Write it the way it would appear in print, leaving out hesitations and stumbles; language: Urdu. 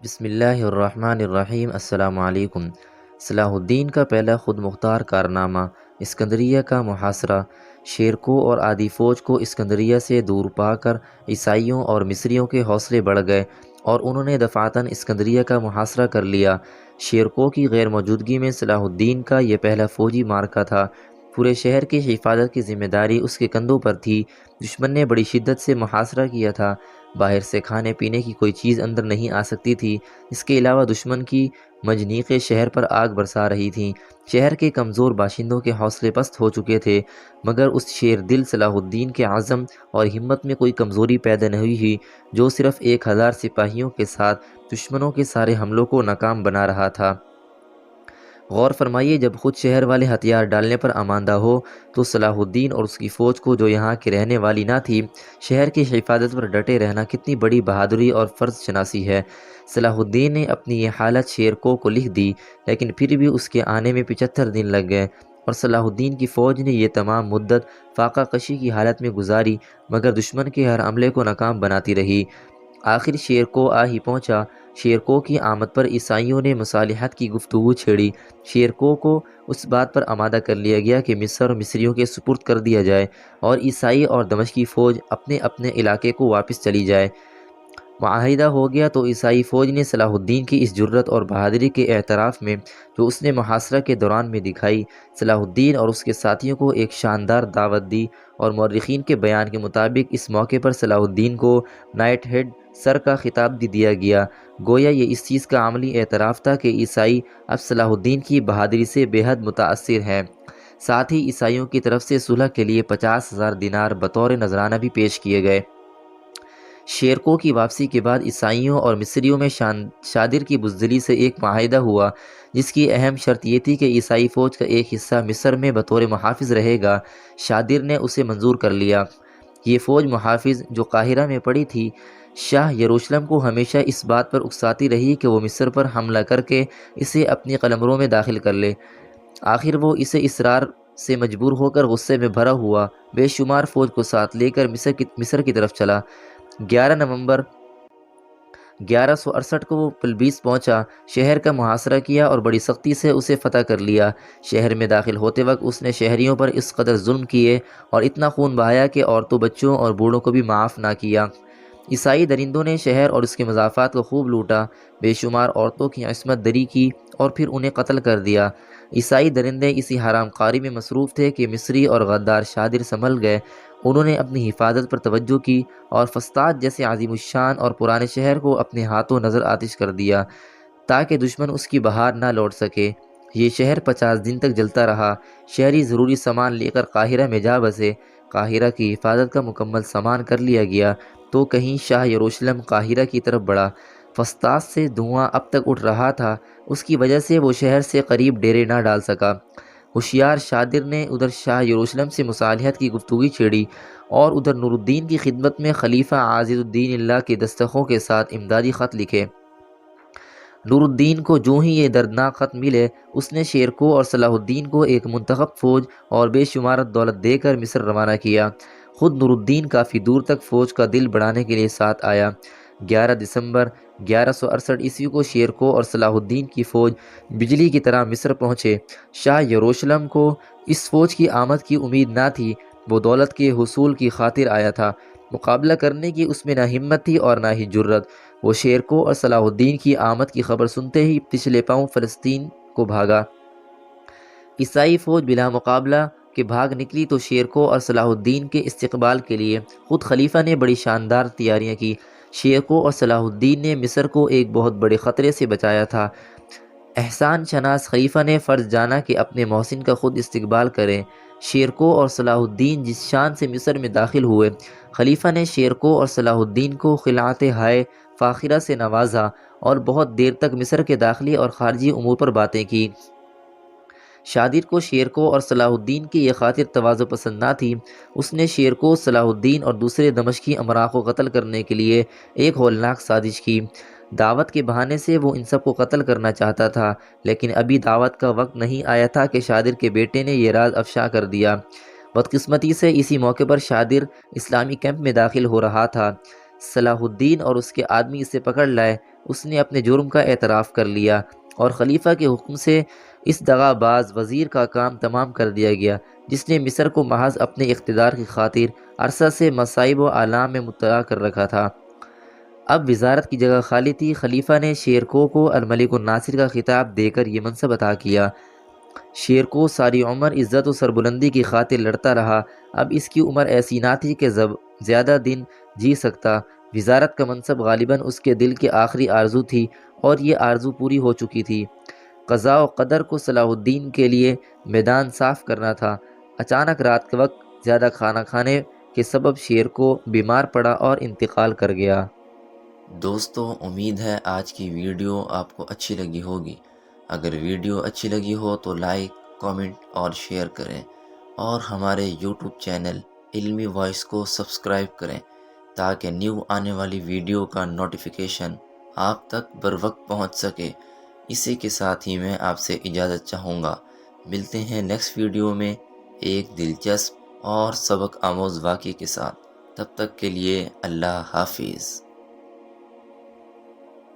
بسم اللہ الرحمن الرحیم۔ السلام علیکم۔ صلاح الدین کا پہلا خود مختار کارنامہ اسکندریہ کا محاصرہ۔ شیرکو اور آدھی فوج کو اسکندریہ سے دور پا کر عیسائیوں اور مصریوں کے حوصلے بڑھ گئے اور انہوں نے دفعتاً اسکندریہ کا محاصرہ کر لیا۔ شیرکو کی غیر موجودگی میں صلاح الدین کا یہ پہلا فوجی معرکہ تھا۔ پورے شہر کی حفاظت کی ذمہ داری اس کے کندھوں پر تھی۔ دشمن نے بڑی شدت سے محاصرہ کیا تھا۔ باہر سے کھانے پینے کی کوئی چیز اندر نہیں آ سکتی تھی۔ اس کے علاوہ دشمن کی منجنیقیں شہر پر آگ برسا رہی تھیں۔ شہر کے کمزور باشندوں کے حوصلے پست ہو چکے تھے، مگر اس شیر دل صلاح الدین کے عزم اور ہمت میں کوئی کمزوری پیدا نہیں ہوئی، جو صرف 1000 سپاہیوں کے ساتھ دشمنوں کے سارے حملوں کو ناکام بنا رہا تھا۔ غور فرمائیے، جب خود شہر والے ہتھیار ڈالنے پر آمادہ ہو تو صلاح الدین اور اس کی فوج کو، جو یہاں کی رہنے والی نہ تھی، شہر کی حفاظت پر ڈٹے رہنا کتنی بڑی بہادری اور فرض شناسی ہے۔ صلاح الدین نے اپنی یہ حالت شیرکو کو لکھ دی، لیکن پھر بھی اس کے آنے میں 75 دن لگ گئے اور صلاح الدین کی فوج نے یہ تمام مدت فاقہ کشی کی حالت میں گزاری، مگر دشمن کے ہر حملے کو ناکام بناتی رہی۔ آخر شیرکو آ ہی پہنچا۔ شیرکو کی آمد پر عیسائیوں نے مصالحت کی گفتگو چھیڑی۔ شیرکو کو اس بات پر آمادہ کر لیا گیا کہ مصر مصریوں کے سپرد کر دیا جائے اور عیسائی اور دمشقی فوج اپنے اپنے علاقے کو واپس چلی جائے۔ معاہدہ ہو گیا تو عیسائی فوج نے صلاح الدین کی اس جرت اور بہادری کے اعتراف میں، جو اس نے محاصرہ کے دوران میں دکھائی، صلاح الدین اور اس کے ساتھیوں کو ایک شاندار دعوت دی، اور مورخین کے بیان کے مطابق اس موقع پر صلاح الدین کو نائٹ ہیڈ سر کا خطاب بھی دیا گیا۔ گویا یہ اس چیز کا عملی اعتراف تھا کہ عیسائی اب صلاح الدین کی بہادری سے بے حد متاثر ہیں۔ ساتھ ہی عیسائیوں کی طرف سے صلح کے لیے 50,000 دینار بطور نذرانہ بھی پیش کیے گئے۔ شیرکو کی واپسی کے بعد عیسائیوں اور مصریوں میں شادر کی بزدلی سے ایک معاہدہ ہوا، جس کی اہم شرط یہ تھی کہ عیسائی فوج کا ایک حصہ مصر میں بطور محافظ رہے گا۔ شادر نے اسے منظور کر لیا۔ یہ فوج محافظ، جو قاہرہ میں پڑی تھی، شاہ یروشلم کو ہمیشہ اس بات پر اکساتی رہی کہ وہ مصر پر حملہ کر کے اسے اپنی قلمروں میں داخل کر لے۔ آخر وہ اسے اصرار سے مجبور ہو کر غصے میں بھرا ہوا بے شمار فوج کو ساتھ لے کر مصر کی طرف چلا۔ 11 نومبر 1168 کو وہ پلبیس پہنچا، شہر کا محاصرہ کیا اور بڑی سختی سے اسے فتح کر لیا۔ شہر میں داخل ہوتے وقت اس نے شہریوں پر اس قدر ظلم کیے اور اتنا خون بہایا کہ عورتوں، بچوں اور بوڑھوں کو بھی معاف نہ کیا۔ عیسائی درندوں نے شہر اور اس کے مضافات کو خوب لوٹا، بے شمار عورتوں کی عصمت دری کی اور پھر انہیں قتل کر دیا۔ عیسائی درندے اسی حرام کاری میں مصروف تھے کہ مصری اور غدار شادر سنبھل گئے۔ انہوں نے اپنی حفاظت پر توجہ کی اور فسطاط جیسے عظیم الشان اور پرانے شہر کو اپنے ہاتھوں نظر آتش کر دیا، تاکہ دشمن اس کی بہار نہ لوٹ سکے۔ یہ شہر 50 دن تک جلتا رہا۔ شہری ضروری سامان لے کر قاہرہ میں جا بسے۔ قاہرہ کی حفاظت کا مکمل سامان کر لیا گیا تو کہیں شاہ یروشلم قاہرہ کی طرف بڑھا۔ فسطاط سے دھواں اب تک اٹھ رہا تھا، اس کی وجہ سے وہ شہر سے قریب ڈیرے نہ ڈال سکا۔ ہوشیار شادر نے ادھر شاہ یروشلم سے مصالحت کی گفتگو چھیڑی اور ادھر نور الدین کی خدمت میں خلیفہ عاضد الدین اللہ کے دستخطوں کے ساتھ امدادی خط لکھے۔ نور الدین کو جو ہی یہ دردناک خط ملے، اس نے شیرکو اور صلاح الدین کو ایک منتخب فوج اور بے شمار دولت دے کر مصر روانہ کیا۔ خود نور الدین کافی دور تک فوج کا دل بڑھانے کے لیے ساتھ آیا۔ 11 دسمبر 1168 عیسوی کو شیرکو اور صلاح الدین کی فوج بجلی کی طرح مصر پہنچے۔ شاہ یروشلم کو اس فوج کی آمد کی امید نہ تھی، وہ دولت کے حصول کی خاطر آیا تھا۔ مقابلہ کرنے کی اس میں نہ ہمت تھی اور نہ ہی جرت۔ وہ شیرکو اور صلاح الدین کی آمد کی خبر سنتے ہی پچھلے پاؤں فلسطین کو بھاگا۔ عیسائی فوج بلا مقابلہ کے بھاگ نکلی تو شیرکو اور صلاح الدین کے استقبال کے لیے خود خلیفہ نے بڑی شاندار تیاریاں کی۔ شیرکو اور صلاح الدین نے مصر کو ایک بہت بڑے خطرے سے بچایا تھا۔ احسان شناس خلیفہ نے فرض جانا کہ اپنے محسن کا خود استقبال کریں۔ شیرکو اور صلاح الدین جس شان سے مصر میں داخل ہوئے، خلیفہ نے شیرکو اور صلاح الدین کو خلعت ہائے فاخرہ سے نوازا اور بہت دیر تک مصر کے داخلی اور خارجی امور پر باتیں کی۔ شادر کو شیرکو اور صلاح الدین کی یہ خاطر تواضع پسند نہ تھی۔ اس نے شیرکو، صلاح الدین اور دوسرے دمشقی امراء کو قتل کرنے کے لیے ایک ہولناک سازش کی۔ دعوت کے بہانے سے وہ ان سب کو قتل کرنا چاہتا تھا، لیکن ابھی دعوت کا وقت نہیں آیا تھا کہ شادر کے بیٹے نے یہ راز افشا کر دیا۔ بدقسمتی سے اسی موقع پر شادر اسلامی کیمپ میں داخل ہو رہا تھا۔ صلاح الدین اور اس کے آدمی اسے پکڑ لائے۔ اس نے اپنے جرم کا اعتراف کر لیا اور خلیفہ کے حکم سے اس دغا باز وزیر کا کام تمام کر دیا گیا، جس نے مصر کو محض اپنے اقتدار کی خاطر عرصہ سے مصائب و آلام میں مبتلا کر رکھا تھا۔ اب وزارت کی جگہ خالی تھی۔ خلیفہ نے شیرکو کو الملک الناصر کا خطاب دے کر یہ منصب عطا کیا۔ شیرکو ساری عمر عزت و سربلندی کی خاطر لڑتا رہا۔ اب اس کی عمر ایسی نہ تھی کہ زیادہ دن جی سکتا۔ وزارت کا منصب غالباً اس کے دل کی آخری آرزو تھی اور یہ آرزو پوری ہو چکی تھی۔ قضاء و قدر کو صلاح الدین کے لیے میدان صاف کرنا تھا۔ اچانک رات کے وقت زیادہ کھانا کھانے کے سبب شیرکو بیمار پڑا اور انتقال کر گیا۔ دوستو، امید ہے آج کی ویڈیو آپ کو اچھی لگی ہوگی۔ اگر ویڈیو اچھی لگی ہو تو لائک، کامنٹ اور شیئر کریں، اور ہمارے یوٹیوب چینل علمی وائس کو سبسکرائب کریں تاکہ نیو آنے والی ویڈیو کا نوٹیفیکیشن آپ تک بر وقت پہنچ سکے۔ اسی کے ساتھ ہی میں آپ سے اجازت چاہوں گا۔ ملتے ہیں نیکسٹ ویڈیو میں ایک دلچسپ اور سبق آموز واقعے کے ساتھ۔ تب تک کے لیے اللہ حافظ۔